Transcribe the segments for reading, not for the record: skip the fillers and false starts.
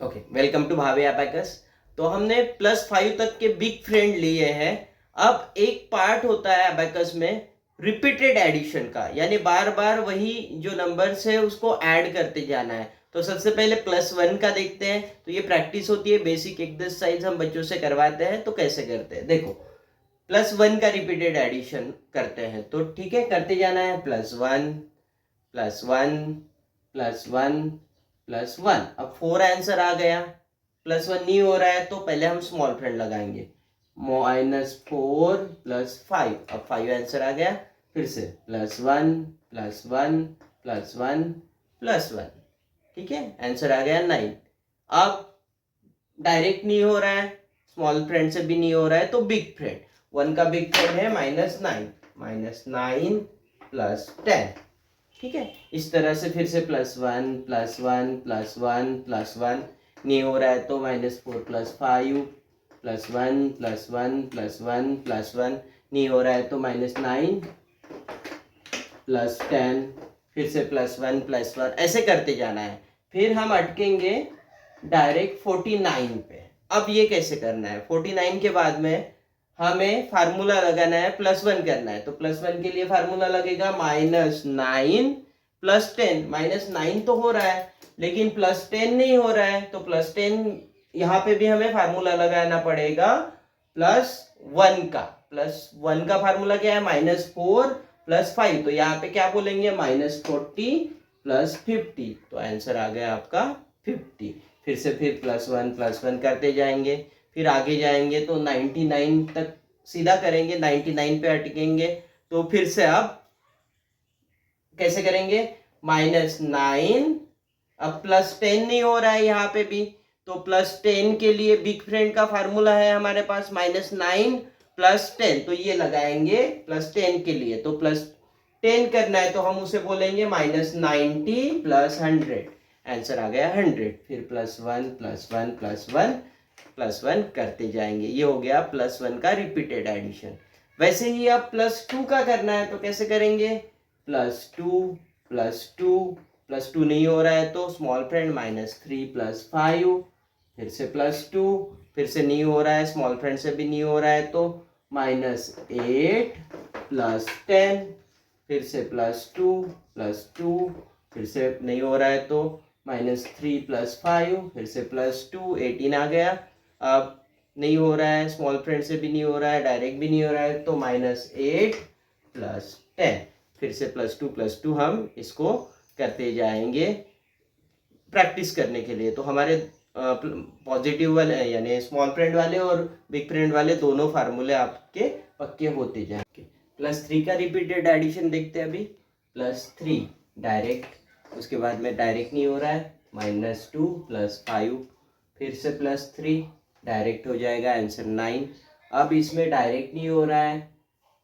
Okay, welcome to Bhave abacus. तो हमने +5 तक के बिग फ्रेंड लिए हैं। अब एक पार्ट होता है अबैकस में रिपीटेड एडिशन का, यानी बार बार वही जो नंबर्स है उसको ऐड करते जाना है। तो सबसे पहले +1 का देखते हैं। तो ये प्रैक्टिस होती है, बेसिक एक्सरसाइज हम बच्चों से करवाते हैं। तो कैसे करते हैं देखो, +1 का रिपीटेड एडिशन करते हैं। तो ठीक है, करते जाना है +1 +1 +1 +1। अब 4 आंसर आ गया। +1 नहीं हो रहा है तो पहले हम स्मॉल फ्रेंड लगाएंगे, -4 +5। अब 5 आंसर आ गया। फिर से +1 +1 +1 +1। ठीक है, आंसर आ गया 9। अब डायरेक्ट नहीं हो रहा है, स्मॉल फ्रेंड से भी नहीं हो रहा है, तो बिग फ्रेंड 1 का बिग फ्रेंड है -9 +10। ठीक है, इस तरह से फिर से +1 +1 +1 +1 नहीं हो रहा है तो -4 +5 +1 +1 +1 +1 नहीं हो रहा है तो -9 +10। फिर से +1 +1 ऐसे करते जाना है। फिर हम अटकेंगे डायरेक्ट 49 पे। अब ये कैसे करना है, 49 के बाद में हमें फार्मूला लगाना है, +1 करना है। तो +1 के लिए फार्मूला लगेगा -9 +10। -9 तो हो रहा है लेकिन +10 नहीं हो रहा है, तो +10 यहाँ पे भी हमें फार्मूला लगाना पड़ेगा +1 का। +1 का फार्मूला क्या है, -4 +5। तो यहाँ पे क्या बोलेंगे, -40 +50। तो आंसर आ गया आपका 50। फिर से फिर +1 +1 करते जाएंगे। फिर आगे जाएंगे तो 99 तक सीधा करेंगे, 99 पे अटकेंगे। तो फिर से अब कैसे करेंगे, -9। अब +10 नहीं हो रहा है यहाँ पे भी, तो +10 के लिए बिग फ्रेंड का फार्मूला है हमारे पास -9 +10। तो ये लगाएंगे +10 के लिए। तो +10 करना है तो हम उसे बोलेंगे -90 +100। आंसर आ गया 100। फिर +1 +1 +1 +1 करते जाएंगे। ये हो गया +1 का रिपीटेड एडिशन। वैसे ही अब +2 का करना है तो कैसे करेंगे, +2 +2 +2 नहीं हो रहा है तो स्मॉल फ्रेंड -3 +5। फिर से +2, फिर से नहीं हो रहा है, स्मॉल फ्रेंड से भी नहीं हो रहा है तो -8 +10। फिर से +2 +2, फिर से नहीं हो रहा है तो -3 +5। फिर से +2, 18 आ गया। अब नहीं हो रहा है, स्मॉल फ्रेंड से भी नहीं हो रहा है, डायरेक्ट भी नहीं हो रहा है तो -8 +10। फिर से +2 हम इसको करते जाएंगे प्रैक्टिस करने के लिए। तो हमारे पॉजिटिव वाले यानी स्मॉल फ्रेंड वाले और बिग फ्रेंड वाले दोनों फार्मूले आपके पक्के होते जाएंगे। +3 का रिपीटेड एडिशन देखते हैं अभी। +3 डायरेक्ट, उसके बाद में डायरेक्ट नहीं हो रहा है, -2 +5। फिर से +3 डायरेक्ट हो जाएगा, आंसर 9। अब इसमें डायरेक्ट नहीं हो रहा है,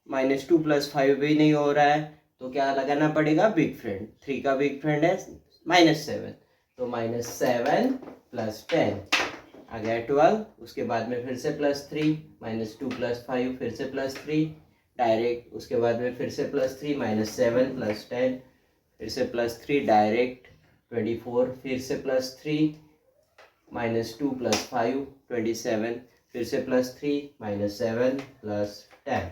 -2 +5 भी नहीं हो रहा है, तो क्या लगाना पड़ेगा, बिग फ्रेंड। 3 का बिग फ्रेंड है -7, तो -7 +10 आ गया 12। उसके बाद में फिर से +3 -2 +5, फिर से +3 डायरेक्ट। उसके बाद में फिर से +3 -7 +10, फिर से +3 डायरेक्ट 24। फिर से +3 -2 +5 27। फिर से +3 -7 +10।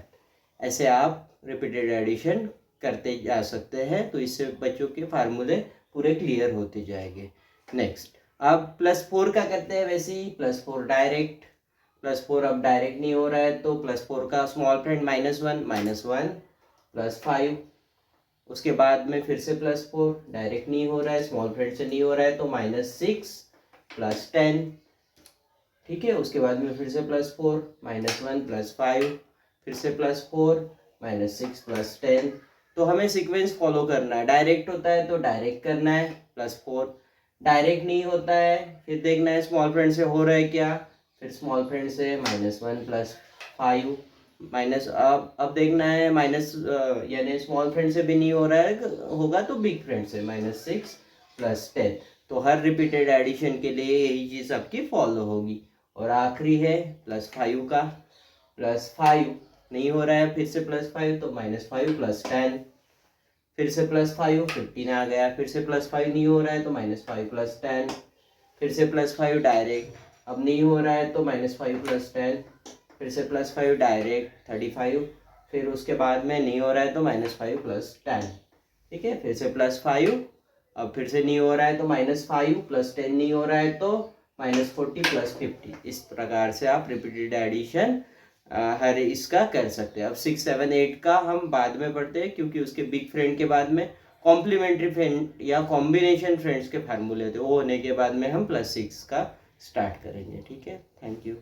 ऐसे आप रिपीटेड एडिशन करते जा सकते हैं। तो इससे बच्चों के फार्मूले पूरे क्लियर होते जाएंगे। नेक्स्ट, अब +4 का करते हैं। वैसे ही +4 डायरेक्ट, +4 अब डायरेक्ट नहीं हो रहा है तो +4 का स्मॉल फ्रेंड -1 +5। उसके बाद में फिर से +4 डायरेक्ट नहीं हो रहा है, स्मॉल फ्रेंड से नहीं हो रहा है तो -6 +10। ठीक है, उसके बाद में फिर से +4 -1 +5, फिर से +4 -6 +10। तो हमें सीक्वेंस फॉलो करना है। डायरेक्ट होता है तो डायरेक्ट करना है +4, डायरेक्ट नहीं होता है फिर देखना है स्मॉल फ्रेंड से हो रहा है क्या। फिर स्मॉल फ्रेंड से -1 +5 माइनस, अब देखना है माइनस यानी स्मॉल फ्रेंड से भी नहीं हो रहा है होगा तो बिग फ्रेंड से -6 +10। तो हर रिपीटेड एडिशन के लिए यही चीज़ आपकी फॉलो होगी। और आखिरी है +5 का। +5 नहीं हो रहा है, फिर से +5 तो -5 +10। फिर से +5 15 आ गया। फिर से +5 नहीं हो रहा है तो -5 +10। फिर से +5 डायरेक्ट, अब नहीं हो रहा है तो -5 + 10, फिर से +5 डायरेक्ट 35, फिर उसके बाद में नहीं हो रहा है तो -5 + 10, ठीक है। फिर से +5, अब फिर से नहीं हो रहा है तो -5 + 10 नहीं हो रहा है तो -40 + 50। इस प्रकार से आप रिपीटेड एडिशन हर इसका कर सकते हैं। अब 6, 7, 8 का हम बाद में पढ़ते हैं, क्योंकि उसके बिग फ्रेंड के बाद में कॉम्प्लीमेंट्री फ्रेंड या कॉम्बिनेशन फ्रेंड्स के फार्मूले थे, वो होने के बाद में हम +6 का स्टार्ट करेंगे, ठीक है। Thank you.